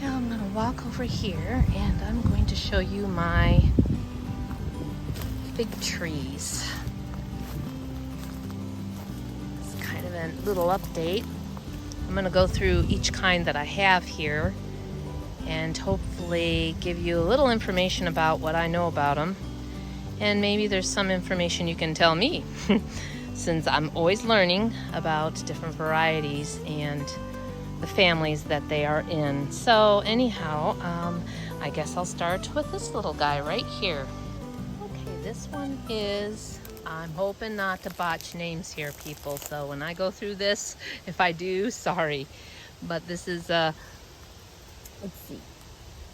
Now I'm going to walk over here and I'm going to show you my fig trees. It's kind of a little update. I'm going to go through each kind that I have here and hopefully give you a little information about what I know about them. And maybe there's some information you can tell me since I'm always learning about different varieties and the families that they are in. So anyhow, I guess I'll start with this little guy right here. Okay, this one is, I'm hoping not to botch names here, people. So when I go through this, if I do, sorry. But this is, let's see,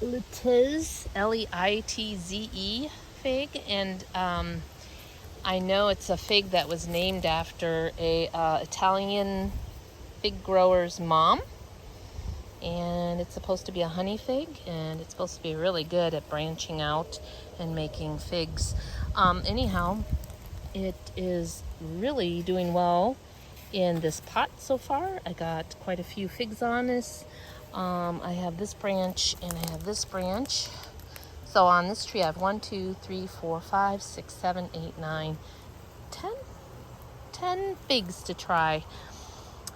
Leitze, L-E-I-T-Z-E fig. And I know it's a fig that was named after a Italian fig grower's mom. And it's supposed to be a honey fig, and it's supposed to be really good at branching out and making figs. Anyhow, it is really doing well in this pot so far. I got quite a few figs on this. I have this branch and I have this branch. So on this tree I have 1, 2, 3, 4, 5, 6, 7, 8, 9, 10 figs to try.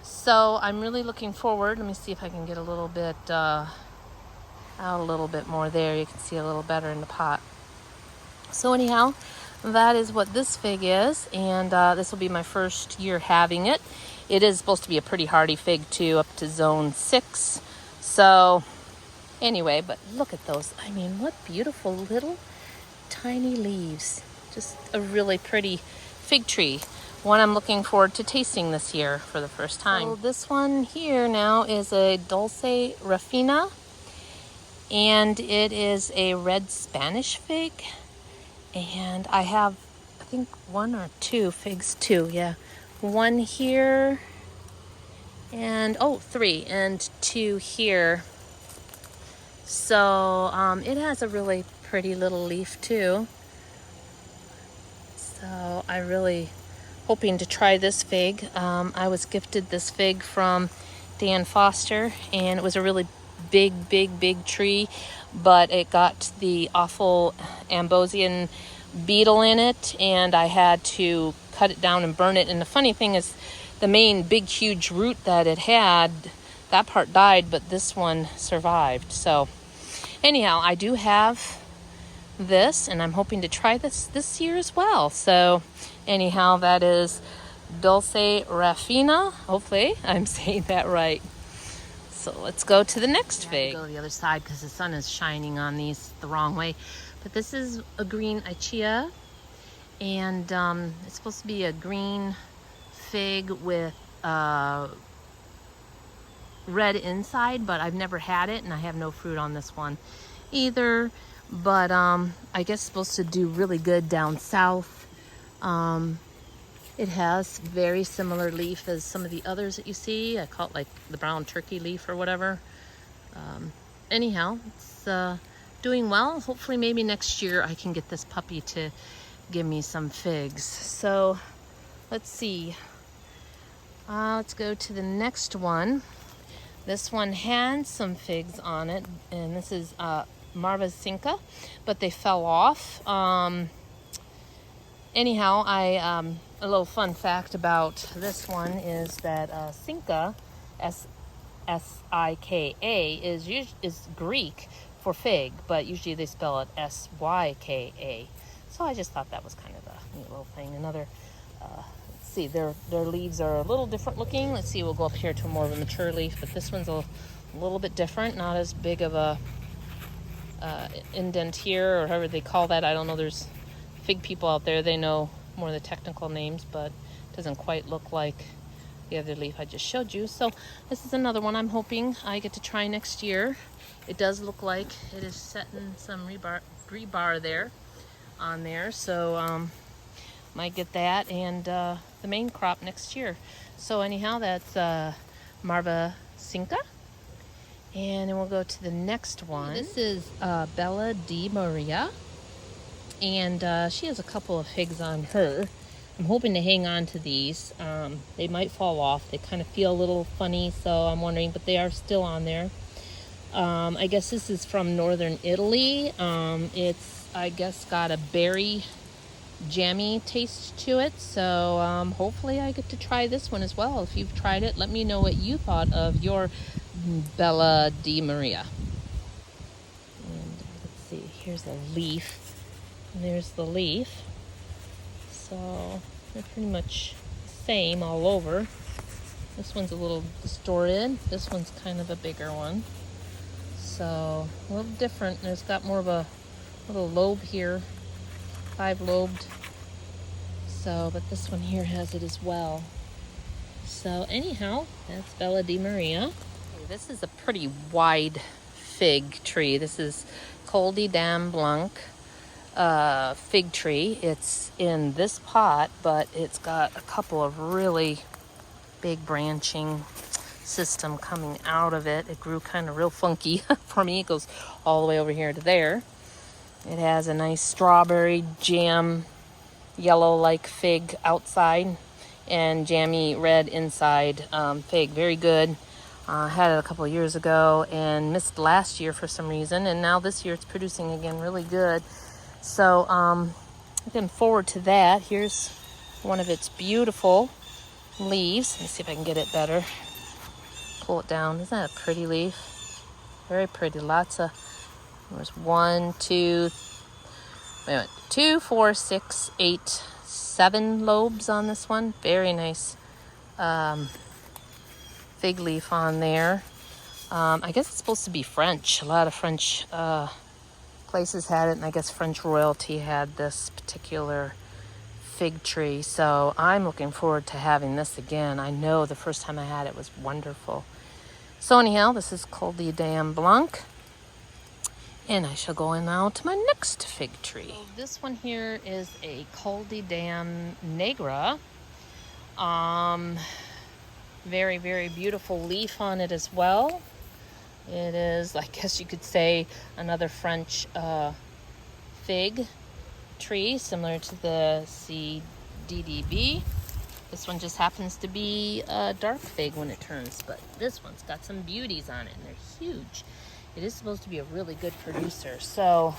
So I'm really looking forward. Let me see if I can get a little bit out a little bit more there. You can see a little better in the pot. So anyhow, that is what this fig is, and this will be my first year having it. It is supposed to be a pretty hardy fig too, up to zone 6. So anyway, but look at those. I mean, what beautiful little tiny leaves. Just a really pretty fig tree. One I'm looking forward to tasting this year for the first time. So this one here now is a Dulce Refina, and it is a red Spanish fig. And I have, I think, 1 or 2 figs too. Yeah, 1 here, and 3 and 2 here. So it has a really pretty little leaf too. So I really hoping to try this fig. I was gifted this fig from Dan Foster, and it was a really big tree, but it got the awful Ambrosian beetle in it, and I had to cut it down and burn it. And the funny thing is, the main big huge root that it had, that part died, but this one survived. So anyhow, I do have this, and I'm hoping to try this year as well. So anyhow, that is Dulce Refina. Hopefully I'm saying that right. So let's go to the next fig. Go to the other side because the sun is shining on these the wrong way. But this is a green Ichiya, and it's supposed to be a green fig with red inside, but I've never had it, and I have no fruit on this one either. But I guess it's supposed to do really good down south. It has very similar leaf as some of the others that you see. I call it like the brown turkey leaf or whatever. Anyhow, it's doing well. Hopefully maybe next year I can get this puppy to give me some figs. So let's see. Let's go to the next one. This one had some figs on it, and this is Marvacinca, but they fell off. Anyhow, a little fun fact about this one is that Cinca, S-I-K-A, is Greek for fig, but usually they spell it S-Y-K-A. So I just thought that was kind of a neat little thing. Another, let's see, their leaves are a little different looking. Let's see, we'll go up here to more of a mature leaf, but this one's a little bit different, not as big of a indent here, or however they call that. I don't know. There's fig people out there, they know more of the technical names, but it doesn't quite look like the other leaf I just showed you. So this is another one I'm hoping I get to try next year. It does look like it is setting some rebar there on there, so might get that and the main crop next year. So anyhow, that's Marvacinca. And then we'll go to the next one. This is Bella Di Maria, and she has a couple of figs on her. I'm hoping to hang on to these. They might fall off. They kind of feel a little funny, so I'm wondering, but they are still on there. I guess this is from northern Italy. It's, I guess, got a berry jammy taste to it. So hopefully I get to try this one as well. If you've tried it, let me know what you thought of your Bella di Maria. And let's see, here's a leaf. And there's the leaf. So they're pretty much the same all over. This one's a little distorted. This one's kind of a bigger one. So a little different. There's got more of a little lobe here, 5-lobed. So, but this one here has it as well. So anyhow, that's Bella di Maria. This is a pretty wide fig tree. This is Coldy Blunk fig tree. It's in this pot, but it's got a couple of really big branching system coming out of it. It grew kind of real funky for me. It goes all the way over here to there. It has a nice strawberry jam yellow like fig outside and jammy red inside fig. Very good. Had it a couple of years ago and missed last year for some reason, and now this year it's producing again really good. So looking forward to that. Here's one of its beautiful leaves. Let me see if I can get it better. Pull it down. Isn't that a pretty leaf? Very pretty. Lots of, there's 1, 2, 2, 4, 6, 8, 7 lobes on this one. Very nice fig leaf on there. I guess it's supposed to be French. A lot of French places had it, and I guess French royalty had this particular fig tree. So I'm looking forward to having this again. I know the first time I had it was wonderful. So anyhow, this is Coldy Blunk. And I shall go in now to my next fig tree. So this one here is a Coldy Negra. Very, very beautiful leaf on it as well. It is, I guess you could say, another French fig tree, similar to the CDDB. This one just happens to be a dark fig when it turns, but this one's got some beauties on it, and they're huge. It is supposed to be a really good producer. So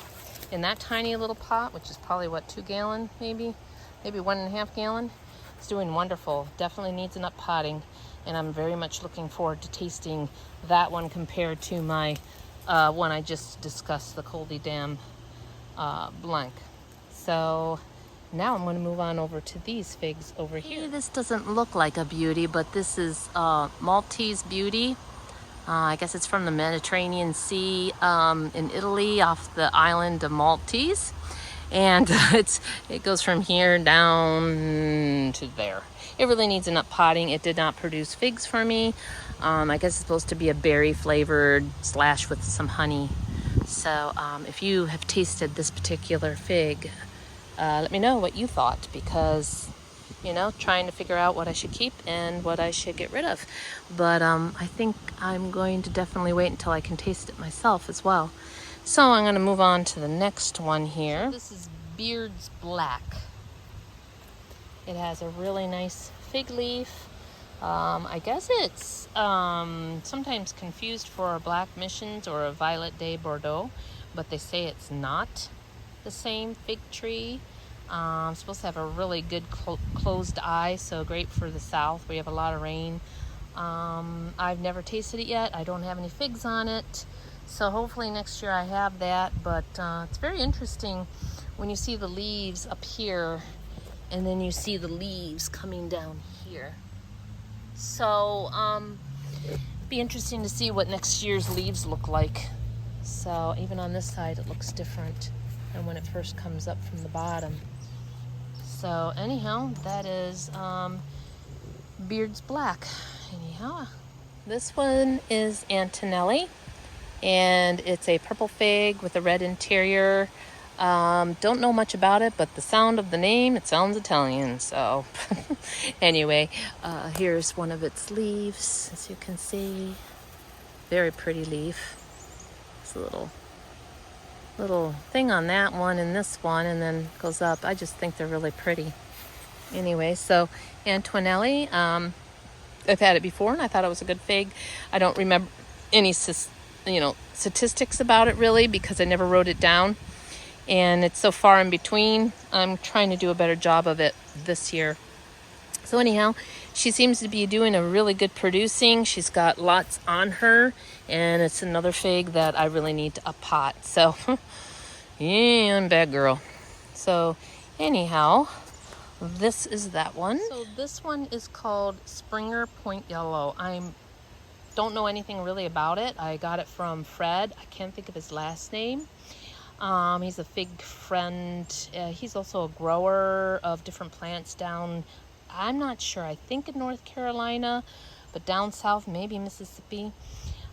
in that tiny little pot, which is probably, what, 2 gallon, maybe 1.5 gallon, it's doing wonderful. Definitely needs an up potting, and I'm very much looking forward to tasting that one compared to my one I just discussed, the Coldy Blanc. So now I'm going to move on over to these figs over here. This doesn't look like a beauty, but this is Maltese Beauty. I guess it's from the Mediterranean Sea in Italy, off the island of Maltese. And it goes from here down to there. It really needs an up potting. It did not produce figs for me. I guess it's supposed to be a berry flavored / with some honey. So if you have tasted this particular fig, let me know what you thought, because, you know, trying to figure out what I should keep and what I should get rid of. But I think I'm going to definitely wait until I can taste it myself as well. So I'm going to move on to the next one here. This is Beard's Black. It has a really nice fig leaf. I guess it's sometimes confused for a Black Missions or a Violet de Bordeaux, but they say it's not the same fig tree. It's supposed to have a really good closed eye, so great for the south. We have a lot of rain. I've never tasted it yet. I don't have any figs on it, so hopefully next year I have that. But it's very interesting when you see the leaves up here and then you see the leaves coming down here. So it'd be interesting to see what next year's leaves look like. So even on this side it looks different than when it first comes up from the bottom. So anyhow, that is Beard's Black. Anyhow, this one is Antonelli, and it's a purple fig with a red interior. Don't know much about it, but the sound of the name, it sounds Italian. So anyway, here's one of its leaves, as you can see. Very pretty leaf. It's a little thing on that one and this one, and then goes up. I just think they're really pretty. Anyway, so Antonelli, I've had it before and I thought it was a good fig. I don't remember any statistics about it really, because I never wrote it down. And it's so far in between. I'm trying to do a better job of it this year. So anyhow, she seems to be doing a really good producing. She's got lots on her, and it's another fig that I really need to pot. So, yeah, I'm a bad girl. So anyhow, this is that one. So this one is called Springer Point Yellow. I don't know anything really about it. I got it from Fred. I can't think of his last name. He's a fig friend. He's also a grower of different plants down, I'm not sure, I think in North Carolina, but down south, maybe Mississippi.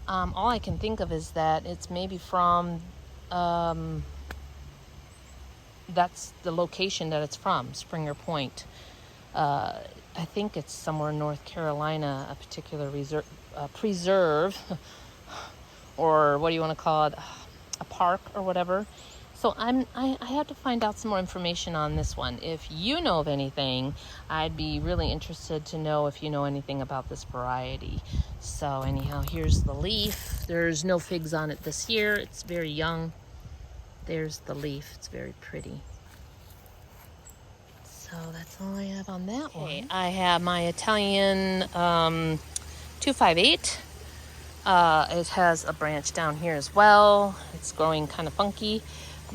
All I can think of is that it's maybe from, that's the location that it's from, Springer Point. I think it's somewhere in North Carolina, a particular preserve, or what do you want to call it, a park or whatever. So I have to find out some more information on this one. If you know of anything, I'd be really interested to know if you know anything about this variety. So anyhow, here's the leaf. There's no figs on it this year. It's very young. There's the leaf. It's very pretty. So that's all I have on that one. I have my Italian 258. It has a branch down here as well. It's growing kind of funky,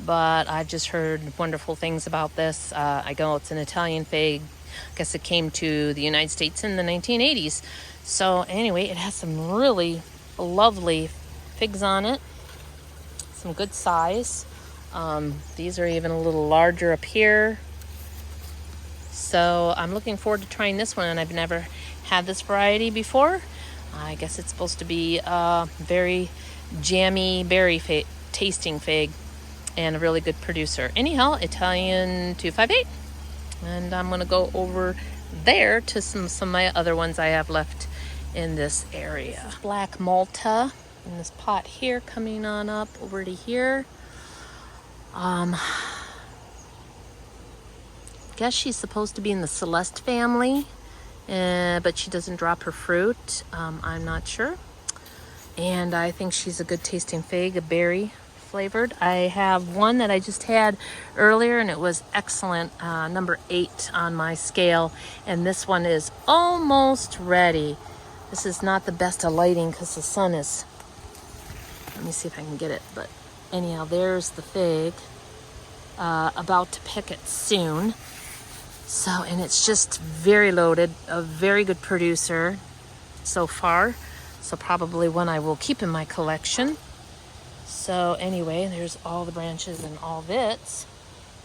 but I've just heard wonderful things about this. I know it's an Italian fig. I guess it came to the United States in the 1980s. So anyway, it has some really lovely figs on it. Some good size. These are even a little larger up here. So I'm looking forward to trying this one, and I've never had this variety before. I guess it's supposed to be a very jammy berry tasting fig and a really good producer. Anyhow, Italian 258. And I'm going to go over there to some of my other ones I have left in this area. This black Malta in this pot here, coming on up over to here. Guess she's supposed to be in the Celeste family, but she doesn't drop her fruit. I'm not sure. And I think she's a good tasting fig, a berry flavored. I have one that I just had earlier, and it was excellent, number 8 on my scale. And this one is almost ready. This is not the best of lighting because the sun is, let me see if I can get it. But anyhow, there's the fig, about to pick it soon. So, and it's just very loaded, a very good producer so far. So probably one I will keep in my collection. So anyway, there's all the branches and all of its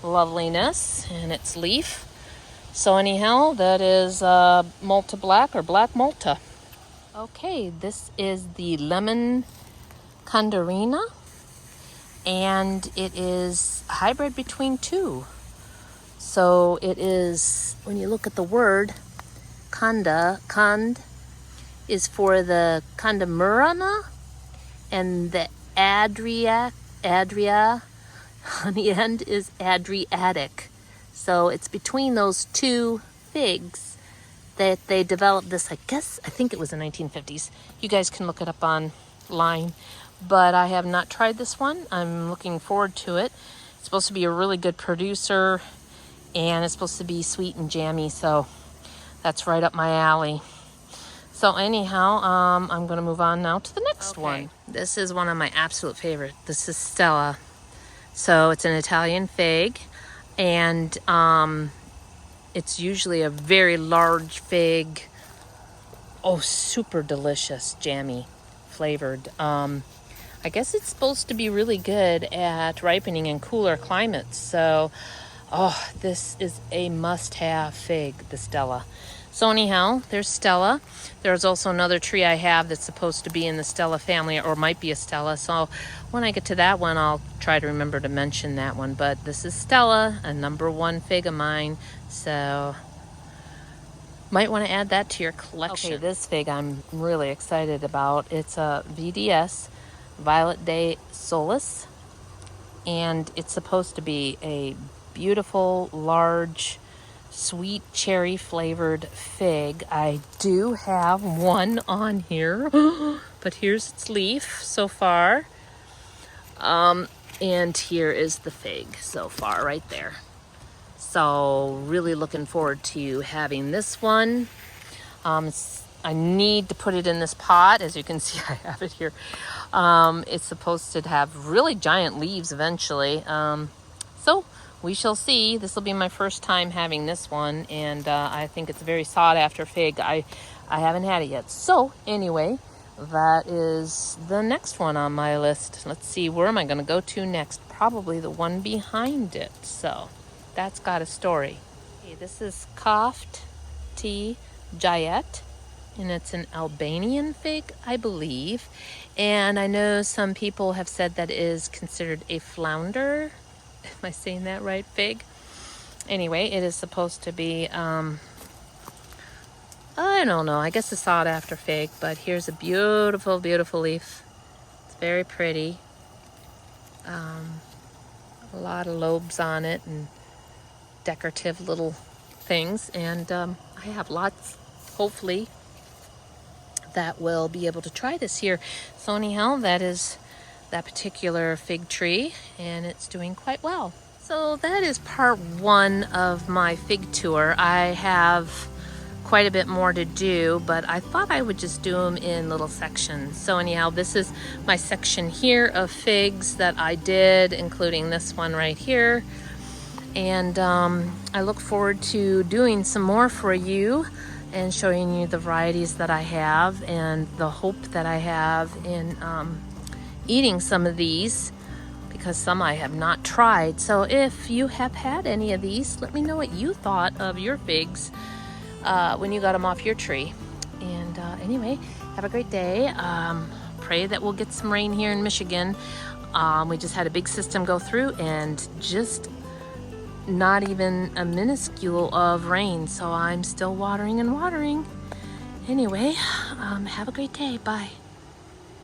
loveliness and its leaf. So anyhow, that is Malta Black or Black Malta. Okay, this is the lemon cundarina, and it is a hybrid between two. So it is, when you look at the word, cund is for the condamurana, and the adria on the end is Adriatic. So it's between those two figs that they developed this, I think it was the 1950s. You guys can look it up online. But I have not tried this one. I'm looking forward to it. It's supposed to be a really good producer, and it's supposed to be sweet and jammy, so that's right up my alley. So anyhow, I'm going to move on now to the next one. This is one of my absolute favorite. This is Stella. So it's an Italian fig, and it's usually a very large fig. Oh, super delicious, jammy, flavored. I guess it's supposed to be really good at ripening in cooler climates. So, oh, this is a must-have fig, the Stella. So anyhow, there's Stella. There's also another tree I have that's supposed to be in the Stella family, or might be a Stella. So when I get to that one, I'll try to remember to mention that one. But this is Stella, a number 1 fig of mine. So might want to add that to your collection. Okay, this fig I'm really excited about. It's a VDS Violet de Solis, and it's supposed to be a beautiful, large, sweet cherry flavored fig. I do have one on here, but here's its leaf so far. And here is the fig so far right there. So really looking forward to having this one. I need to put it in this pot. As you can see, I have it here. It's supposed to have really giant leaves eventually. So we shall see. This will be my first time having this one, and I think it's a very sought after fig. I haven't had it yet. So anyway, that is the next one on my list. Let's see, where am I going to go to next? Probably the one behind it. So that's got a story. Okay, this is Teagiat, and it's an Albanian fig, I believe. And I know some people have said that it is considered a flounder. Am I saying that right, fig? Anyway, it is supposed to be, I don't know, I guess a sought after fig, but here's a beautiful, beautiful leaf. It's very pretty. A lot of lobes on it and decorative little things, and I have lots, hopefully, that will be able to try this here. So anyhow, that is that particular fig tree, and it's doing quite well. So that is part one of my fig tour. I have quite a bit more to do, but I thought I would just do them in little sections. So anyhow, this is my section here of figs that I did, including this one right here. And I look forward to doing some more for you and showing you the varieties that I have and the hope that I have in eating some of these, because some I have not tried. So if you have had any of these, let me know what you thought of your figs when you got them off your tree. And anyway, have a great day. Pray that we'll get some rain here in Michigan. We just had a big system go through and just not even a minuscule of rain, so I'm still watering and watering. Anyway, have a great day. Bye.